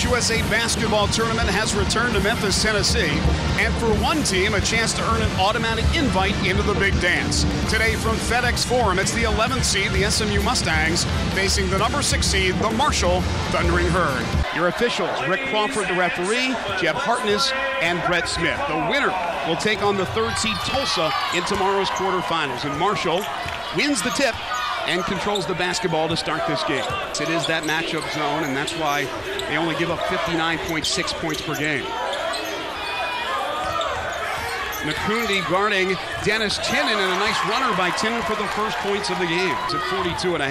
Conference USA basketball tournament has returned to Memphis, Tennessee. And for one team, a chance to earn an automatic invite into the big dance. Today from FedEx Forum, it's the 11th seed, the SMU Mustangs, facing the number 6 seed, the Marshall Thundering Herd. Your officials, Rick Crawford, the referee, Jeb Hartness, and Brett Smith. The winner will take on the 3rd seed Tulsa in tomorrow's quarterfinals. And Marshall wins the tip and controls the basketball to start this game. It is that matchup zone, and that's why they only give up 59.6 points per game. McCooney guarding Dennis Tinnen, and a nice runner by Tinnen for the first points of the game. It's at 42.5.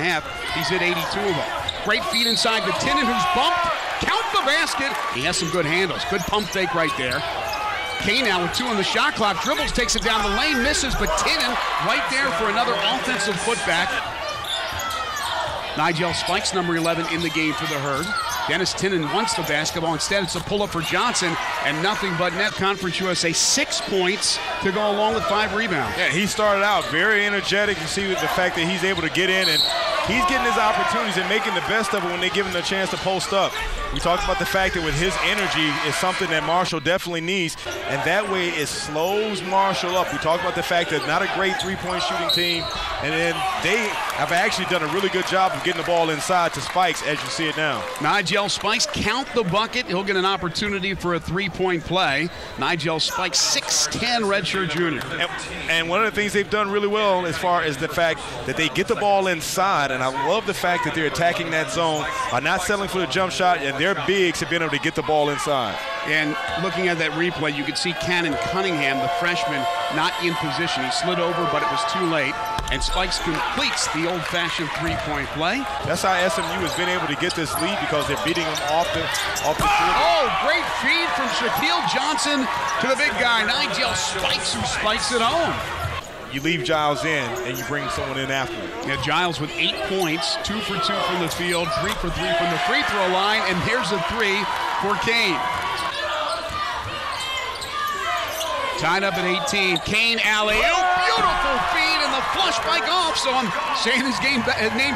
He's hit 82 of them. Great feed inside to Tinnen, who's bumped. Count the basket. He has some good handles. Good pump fake right there. Kane now with 2 on the shot clock. Dribbles, takes it down the lane, misses, but Tinnen right there for another offensive putback. Nigel Spikes, number 11, in the game for the Herd. Dennis Tinnen wants the basketball. Instead, it's a pull-up for Johnson, and nothing but net. Conference USA, 6 points to go along with 5 rebounds. Yeah, he started out very energetic. You see the fact that he's able to get in, and he's getting his opportunities and making the best of it when they give him the chance to post up. We talked about the fact that with his energy is something that Marshall definitely needs, and that way it slows Marshall up. We talked about the fact that not a great three-point shooting team, and then they have actually done a really good job of getting the ball inside to Spikes, as you see it now. Nigel Spikes, count the bucket. He'll get an opportunity for a three-point play. Nigel Spikes, 6'10", redshirt junior. And one of the things they've done really well as far as the fact that they get the ball inside, and I love the fact that they're attacking that zone, are not settling for the jump shot, and their bigs have been able to get the ball inside. And looking at that replay, you can see Cannon Cunningham, the freshman, not in position. He slid over, but it was too late. And Spikes completes the old-fashioned three-point play. That's how SMU has been able to get this lead, because they're beating them off the field. Oh, great feed from Shaquille Johnson to the big guy, Nigel Spikes, who spikes it home. You leave Giles in, and you bring someone in after him. Yeah, Giles with 8 points, 2 for 2 from the field, 3 for 3 from the free throw line, and here's a 3 for Kane. Tied up at 18. Kane alley-oop, beautiful feed, and the flush by Goff. So I'm saying his name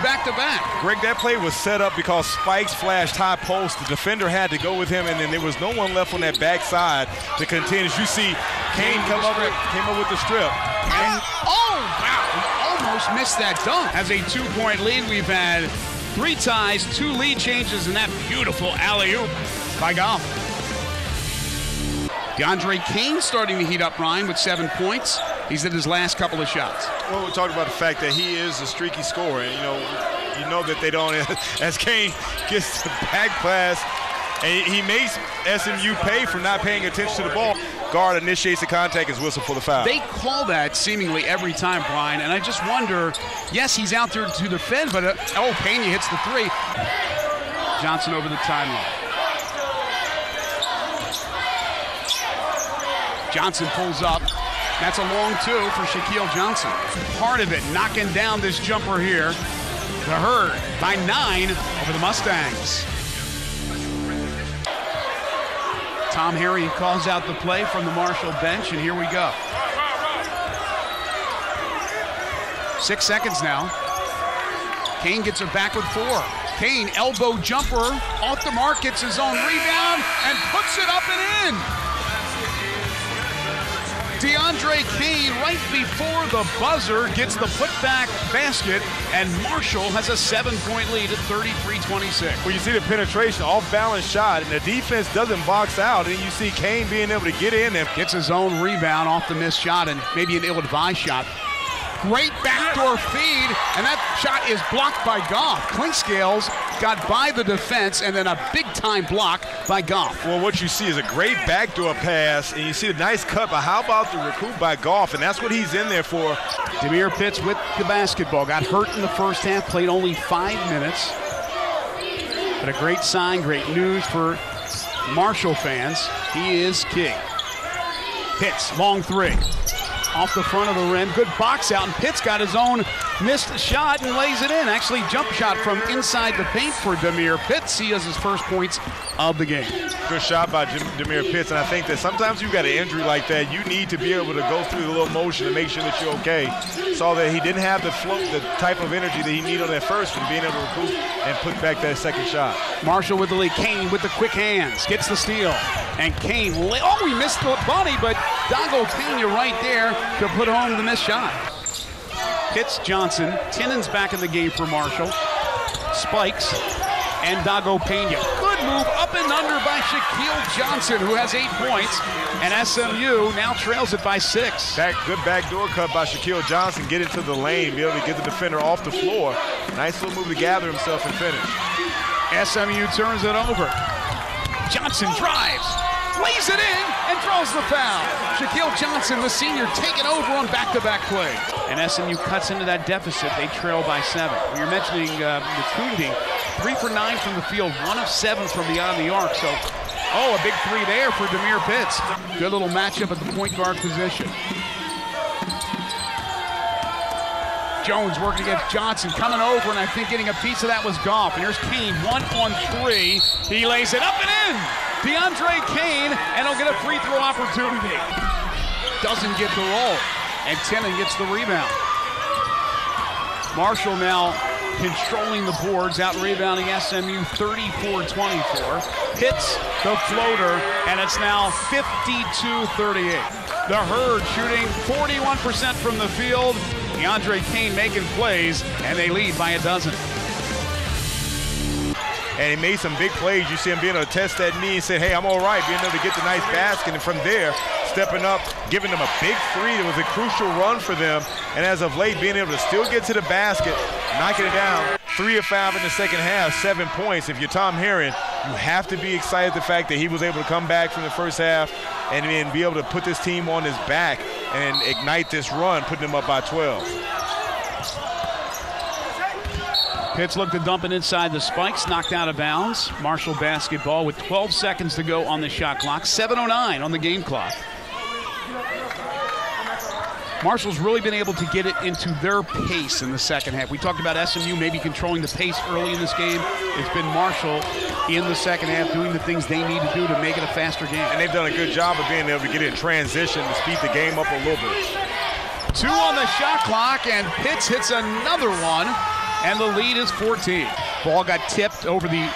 back-to-back. Greg, that play was set up because Spikes flashed high post. The defender had to go with him, and then there was no one left on that backside to contend. As you see, Kane came up with the strip. And, oh, wow, he almost missed that dunk. Has a 2-point lead. We've had 3 ties, 2 lead changes, and that beautiful alley-oop by Goff. DeAndre Kane starting to heat up, Ryan, with 7 points. He's at his last couple of shots. Well, we talked about the fact that he is a streaky scorer. And, you know that they don't, as Kane gets the back pass, and he makes SMU pay for not paying attention to the ball. Guard initiates the contact, is whistle for the foul. They call that seemingly every time, Brian, and I just wonder, yes, he's out there to defend, but, Pena hits the 3. Johnson over the timeline. Johnson pulls up. That's a long 2 for Shaquille Johnson. Part of it, knocking down this jumper here. The Herd by 9 over the Mustangs. Tom Harry calls out the play from the Marshall bench, and here we go. 6 seconds now. Kane gets it back with 4. Kane, elbow jumper, off the mark, gets his own rebound, and puts it up and in. DeAndre Kane, right before the buzzer, gets the putback basket, and Marshall has a 7-point lead at 33-26. Well, you see the penetration, off-balance shot, and the defense doesn't box out, and you see Kane being able to get in and gets his own rebound off the missed shot, and maybe an ill-advised shot. Great backdoor feed, and that shot is blocked by Goff. Clinkscales got by the defense, and then a big-time block by Goff. Well, what you see is a great backdoor pass, and you see a nice cut, but how about the recoup by Goff? And that's what he's in there for. Demir Pitts with the basketball. Got hurt in the first half, played only 5 minutes. But a great sign, great news for Marshall fans. He is king. Pitts, long 3. off the front of the rim. Good box out, and Pitts got his own missed shot and lays it in. Actually, jump shot from inside the paint for Demir Pitts. He has his first points of the game. Good shot by Demir Pitts, and I think that sometimes you've got an injury like that, you need to be able to go through the little motion to make sure that you're okay. Saw that he didn't have the type of energy that he needed on that first one, being able to recoup and put back that second shot. Marshall with the lead. Kane with the quick hands gets the steal, and Kane, he missed the body, but Dago Pena right there to put home the missed shot. Pitts, Johnson, Tinnen's back in the game for Marshall. Spikes, and Dago Pena. Good move up and under by Shaquille Johnson, who has 8 points, and SMU now trails it by 6. Good backdoor cut by Shaquille Johnson, get into the lane, be able to get the defender off the floor. Nice little move to gather himself and finish. SMU turns it over. Johnson drives, lays it in, and draws the foul. Shaquille Johnson, the senior, taking over on back-to-back play. And SMU cuts into that deficit. They trail by 7. You're mentioning Mukundi, 3 for 9 from the field, 1 of 7 from beyond the arc. So, a big 3 there for Demir Pitts. Good little matchup at the point guard position. Jones working against Johnson, coming over, and I think getting a piece of that was Goff. And here's Kane, 1-on-3. He lays it up and in. DeAndre Kane, and he'll get a free throw opportunity. Doesn't get the roll, and Tinnen gets the rebound. Marshall now controlling the boards, out-rebounding SMU 34-24. Hits the floater, and it's now 52-38. The Herd shooting 41% from the field. DeAndre Kane making plays, and they lead by 12. And he made some big plays. You see him being able to test that knee and say, hey, I'm all right, being able to get the nice basket. And from there, stepping up, giving them a big 3. It was a crucial run for them. And as of late, being able to still get to the basket, knocking it down. 3 of 5 in the second half, 7 points. If you're Tom Herron, you have to be excited the fact that he was able to come back from the first half and then be able to put this team on his back and ignite this run, putting them up by 12. Pitts looked to dump it inside the spikes, knocked out of bounds. Marshall basketball with 12 seconds to go on the shot clock, 7:09 on the game clock. Marshall's really been able to get it into their pace in the second half. We talked about SMU maybe controlling the pace early in this game. It's been Marshall in the second half doing the things they need to do to make it a faster game. And they've done a good job of being able to get it in transition to speed the game up a little bit. 2 on the shot clock, and Pitts hits another one, and the lead is 14. Ball got tipped over the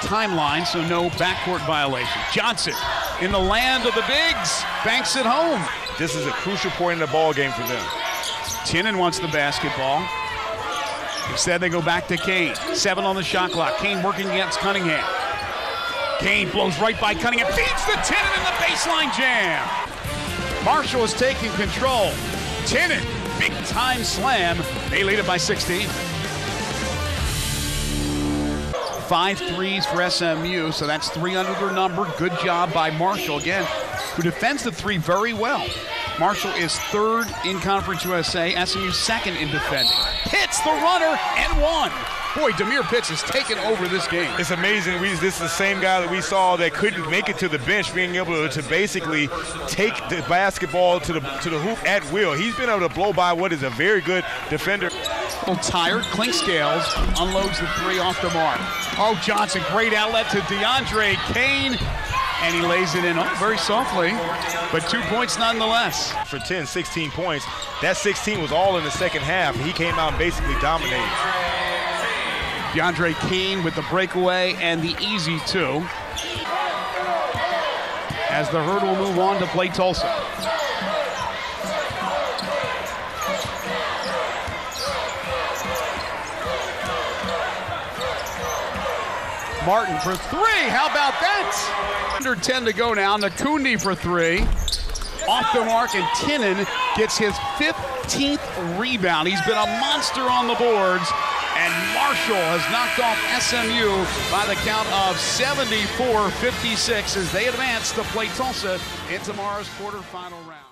timeline, so no backcourt violation. Johnson in the land of the bigs, banks it home. This is a crucial point in the ball game for them. Tinnen wants the basketball. Instead, they go back to Kane. 7 on the shot clock. Kane working against Cunningham. Kane blows right by Cunningham. Feeds the Tinnen in the baseline jam. Marshall is taking control. Tinnen, big time slam. They lead it by 16. 5 threes for SMU, so that's 3 under their number. Good job by Marshall, again, who defends the 3 very well. Marshall is 3rd in Conference USA, SMU 2nd in defending. Hits the runner and 1. Boy, Demir Pitts has taken over this game. It's amazing. This is the same guy that we saw that couldn't make it to the bench, being able to basically take the basketball to the hoop at will. He's been able to blow by what is a very good defender. A little tired. Clinkscales unloads the 3 off the mark. Oh, Johnson, great outlet to DeAndre Kane, and he lays it in very softly, but 2 points nonetheless. For 16 points. That 16 was all in the second half, and he came out and basically dominated. DeAndre Kane with the breakaway and the easy 2. As the Herd will move on to play Tulsa. Martin for 3, how about that? Under 10 to go now, Mukundi for 3. Off the mark, and Tinnen gets his 15th rebound. He's been a monster on the boards, and Marshall has knocked off SMU by the count of 74-56 as they advance to play Tulsa in tomorrow's quarterfinal round.